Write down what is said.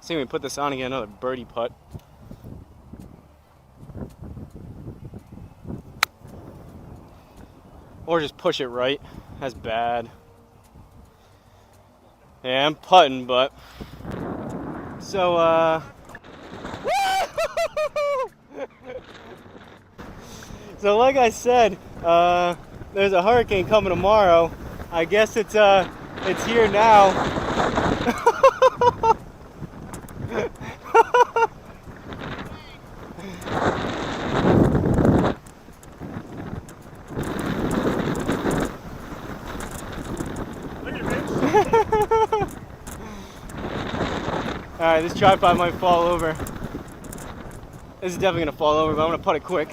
See, we put this on and get another birdie putt. Or just push it right. That's bad. Yeah, I'm putting, but so so like I said, there's a hurricane coming tomorrow. I guess it's here now. Alright, this tripod might fall over. This is definitely gonna fall over, but I'm gonna putt it quick.